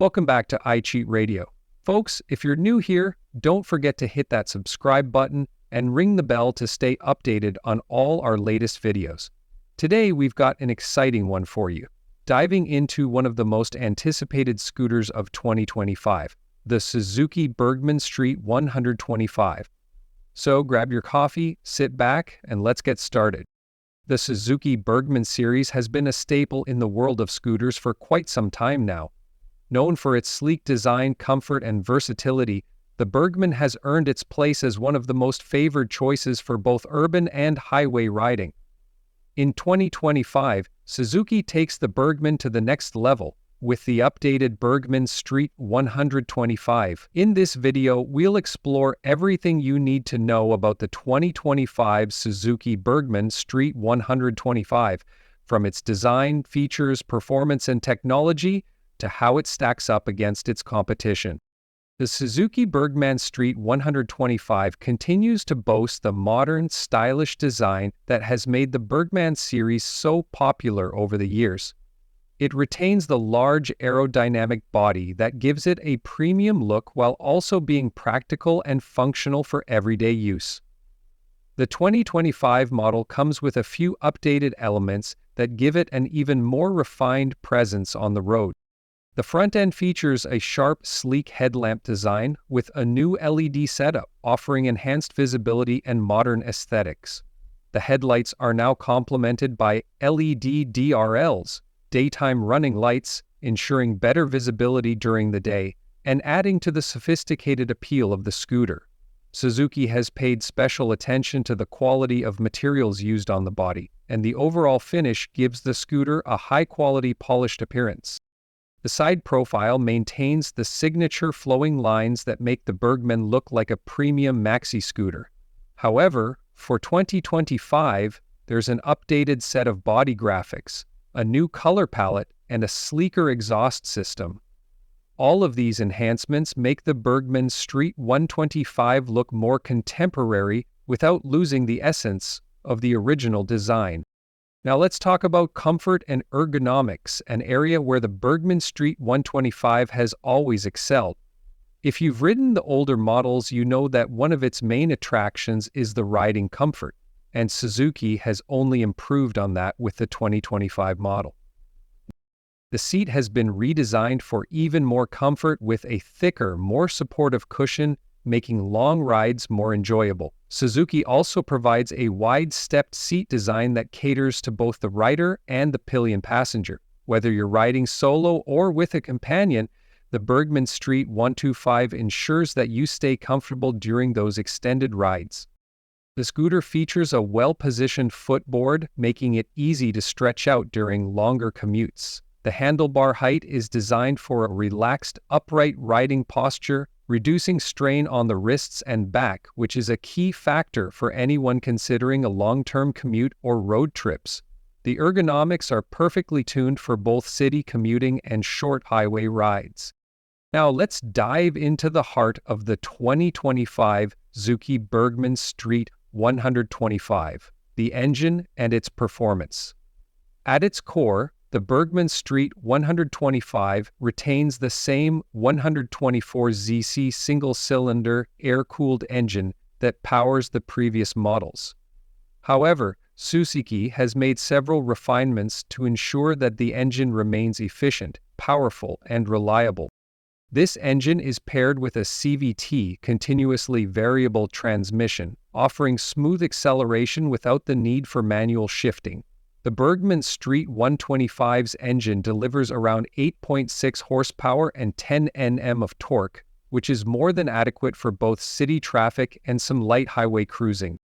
Welcome back to iCheat Radio. Folks, if you're new here, don't forget to hit that subscribe button and ring the bell to stay updated on all our latest videos. Today, we've got an exciting one for you, diving into one of the most anticipated scooters of 2025, the Suzuki Burgman Street 125. So grab your coffee, sit back, and let's get started. The Suzuki Burgman series has been a staple in the world of scooters for quite some time now. Known for its sleek design, comfort, and versatility, the Burgman has earned its place as one of the most favored choices for both urban and highway riding. In 2025, Suzuki takes the Burgman to the next level with the updated Burgman Street 125. In this video, we'll explore everything you need to know about the 2025 Suzuki Burgman Street 125, from its design, features, performance, and technology to how it stacks up against its competition. The Suzuki Burgman Street 125 continues to boast the modern, stylish design that has made the Burgman series so popular over the years. It retains the large aerodynamic body that gives it a premium look while also being practical and functional for everyday use. The 2025 model comes with a few updated elements that give it an even more refined presence on the road. The front end features a sharp, sleek headlamp design with a new LED setup, offering enhanced visibility and modern aesthetics. The headlights are now complemented by LED DRLs, daytime running lights, ensuring better visibility during the day and adding to the sophisticated appeal of the scooter. Suzuki has paid special attention to the quality of materials used on the body, and the overall finish gives the scooter a high-quality polished appearance. The side profile maintains the signature flowing lines that make the Burgman look like a premium maxi scooter. However, for 2025, there's an updated set of body graphics, a new color palette, and a sleeker exhaust system. All of these enhancements make the Burgman Street 125 look more contemporary without losing the essence of the original design. Now let's talk about comfort and ergonomics, an area where the Burgman Street 125 has always excelled. If you've ridden the older models, you know that one of its main attractions is the riding comfort, and Suzuki has only improved on that with the 2025 model. The seat has been redesigned for even more comfort with a thicker, more supportive cushion, making long rides more enjoyable. Suzuki also provides a wide-stepped seat design that caters to both the rider and the pillion passenger. Whether you're riding solo or with a companion, the Burgman Street 125 ensures that you stay comfortable during those extended rides. The scooter features a well-positioned footboard, making it easy to stretch out during longer commutes. The handlebar height is designed for a relaxed, upright riding posture, reducing strain on the wrists and back, which is a key factor for anyone considering a long-term commute or road trips. The ergonomics are perfectly tuned for both city commuting and short highway rides. Now let's dive into the heart of the 2025 Suzuki Burgman Street 125, the engine and its performance. At its core, the Burgman Street 125 retains the same 124cc single-cylinder air-cooled engine that powers the previous models. However, Suzuki has made several refinements to ensure that the engine remains efficient, powerful, and reliable. This engine is paired with a CVT, continuously variable transmission, offering smooth acceleration without the need for manual shifting. The Burgman Street 125's engine delivers around 8.6 horsepower and 10 Nm of torque, which is more than adequate for both city traffic and some light highway cruising.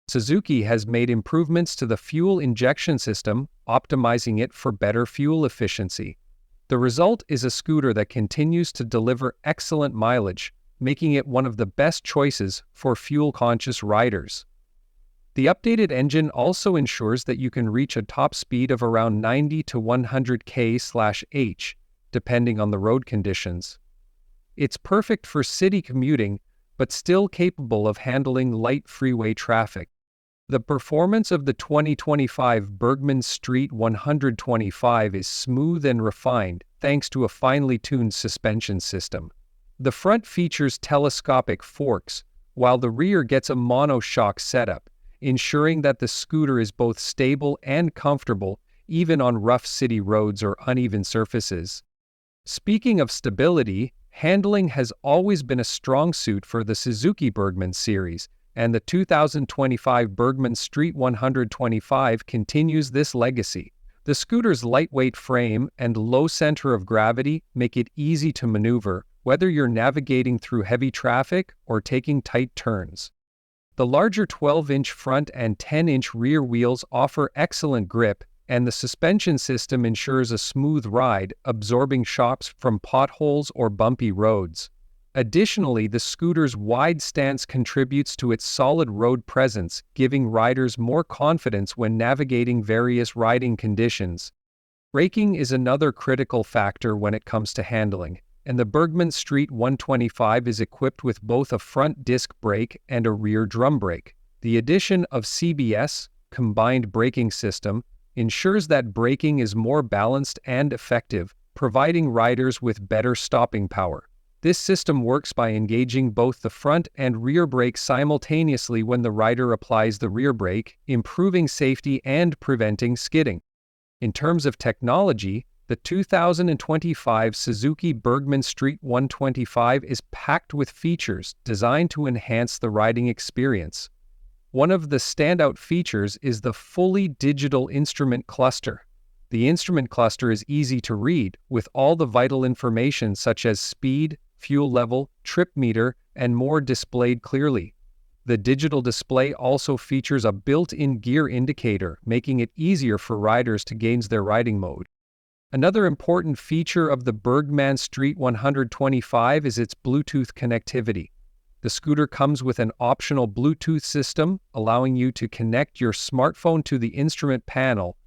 Suzuki has made improvements to the fuel injection system, optimizing it for better fuel efficiency. The result is a scooter that continues to deliver excellent mileage, making it one of the best choices for fuel-conscious riders. The updated engine also ensures that you can reach a top speed of around 90 to 100 km/h, depending on the road conditions. It's perfect for city commuting, but still capable of handling light freeway traffic. The performance of the 2025 Burgman Street 125 is smooth and refined thanks to a finely tuned suspension system. The front features telescopic forks, while the rear gets a monoshock setup, ensuring that the scooter is both stable and comfortable even on rough city roads or uneven surfaces. Speaking of stability, handling has always been a strong suit for the Suzuki Burgman series, and the 2025 Burgman Street 125 continues this legacy. The scooter's lightweight frame and low center of gravity make it easy to maneuver, whether you're navigating through heavy traffic or taking tight turns. The larger 12-inch front and 10-inch rear wheels offer excellent grip, and the suspension system ensures a smooth ride, absorbing shocks from potholes or bumpy roads. Additionally, the scooter's wide stance contributes to its solid road presence, giving riders more confidence when navigating various riding conditions. Braking is another critical factor when it comes to handling, and the Burgman Street 125 is equipped with both a front disc brake and a rear drum brake. The addition of CBS, combined braking system, ensures that braking is more balanced and effective, providing riders with better stopping power. This system works by engaging both the front and rear brakes simultaneously when the rider applies the rear brake, improving safety and preventing skidding. In terms of technology, the 2025 Suzuki Burgman Street 125 is packed with features designed to enhance the riding experience. One of the standout features is the fully digital instrument cluster. The instrument cluster is easy to read, with all the vital information such as speed, fuel level, trip meter, and more displayed clearly. The digital display also features a built-in gear indicator, making it easier for riders to gauge their riding mode. Another important feature of the Burgman Street 125 is its Bluetooth connectivity. The scooter comes with an optional Bluetooth system, allowing you to connect your smartphone to the instrument panel.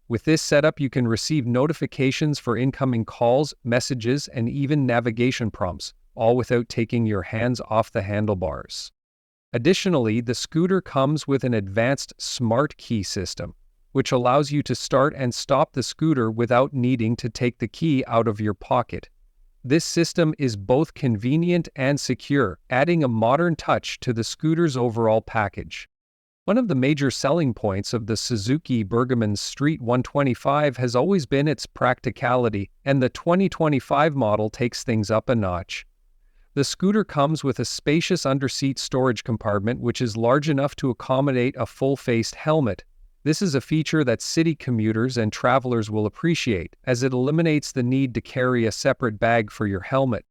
With this setup, you can receive notifications for incoming calls, messages, and even navigation prompts, all without taking your hands off the handlebars. Additionally, the scooter comes with an advanced smart key system, which allows you to start and stop the scooter without needing to take the key out of your pocket. This system is both convenient and secure, adding a modern touch to the scooter's overall package. One of the major selling points of the Suzuki Burgman Street 125 has always been its practicality, and the 2025 model takes things up a notch. The scooter comes with a spacious underseat storage compartment which is large enough to accommodate a full-faced helmet. This is a feature that city commuters and travelers will appreciate, as it eliminates the need to carry a separate bag for your helmet.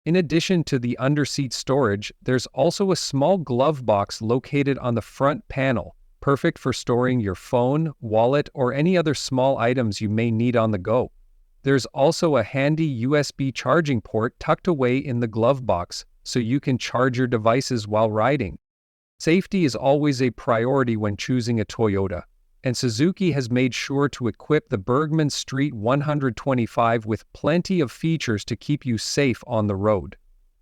In addition to the underseat storage, there's also a small glove box located on the front panel, perfect for storing your phone, wallet, or any other small items you may need on the go. There's also a handy USB charging port tucked away in the glove box, so you can charge your devices while riding. Safety is always a priority when choosing a Toyota, and Suzuki has made sure to equip the Burgman Street 125 with plenty of features to keep you safe on the road.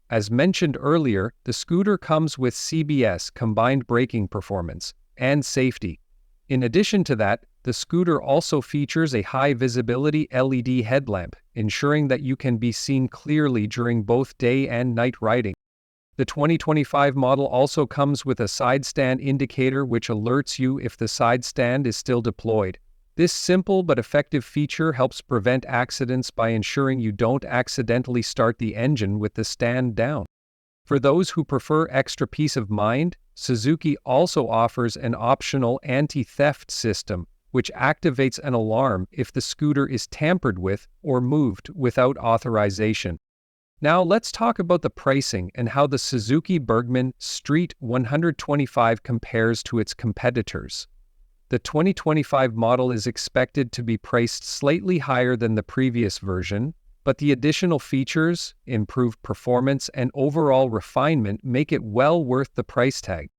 As mentioned earlier, the scooter comes with CBS, combined braking performance, and safety. In addition to that, the scooter also features a high-visibility LED headlamp, ensuring that you can be seen clearly during both day and night riding. The 2025 model also comes with a side stand indicator which alerts you if the side stand is still deployed. This simple but effective feature helps prevent accidents by ensuring you don't accidentally start the engine with the stand down. For those who prefer extra peace of mind, Suzuki also offers an optional anti-theft system, which activates an alarm if the scooter is tampered with or moved without authorization. Now let's talk about the pricing and how the Suzuki Burgman Street 125 compares to its competitors. The 2025 model is expected to be priced slightly higher than the previous version, but the additional features, improved performance, and overall refinement make it well worth the price tag.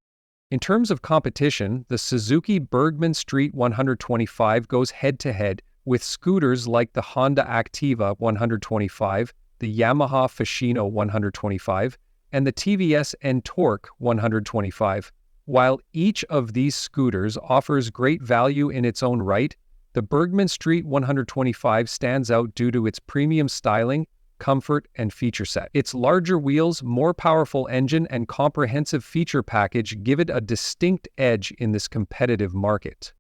In terms of competition, the Suzuki Burgman Street 125 goes head-to-head with scooters like the Honda Activa 125, the Yamaha Fascino 125, and the TVS N-Torque 125. While each of these scooters offers great value in its own right, the Burgman Street 125 stands out due to its premium styling, comfort, and feature set. Its larger wheels, more powerful engine, and comprehensive feature package give it a distinct edge in this competitive market.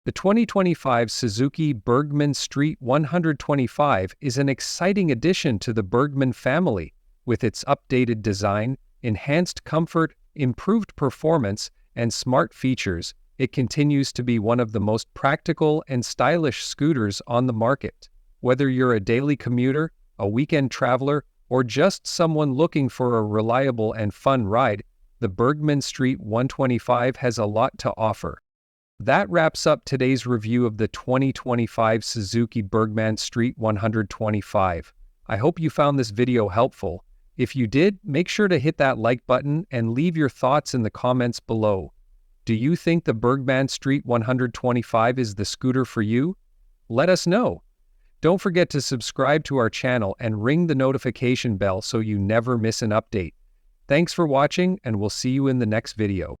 The 2025 Suzuki Burgman Street 125 is an exciting addition to the Burgman family. With its updated design, enhanced comfort, improved performance, and smart features, it continues to be one of the most practical and stylish scooters on the market. Whether you're a daily commuter, a weekend traveler, or just someone looking for a reliable and fun ride, the Burgman Street 125 has a lot to offer. That wraps up today's review of the 2025 Suzuki Burgman Street 125. I hope you found this video helpful. If you did, make sure to hit that like button and leave your thoughts in the comments below. Do you think the Burgman Street 125 is the scooter for you? Let us know. Don't forget to subscribe to our channel and ring the notification bell so you never miss an update. Thanks for watching, and we'll see you in the next video.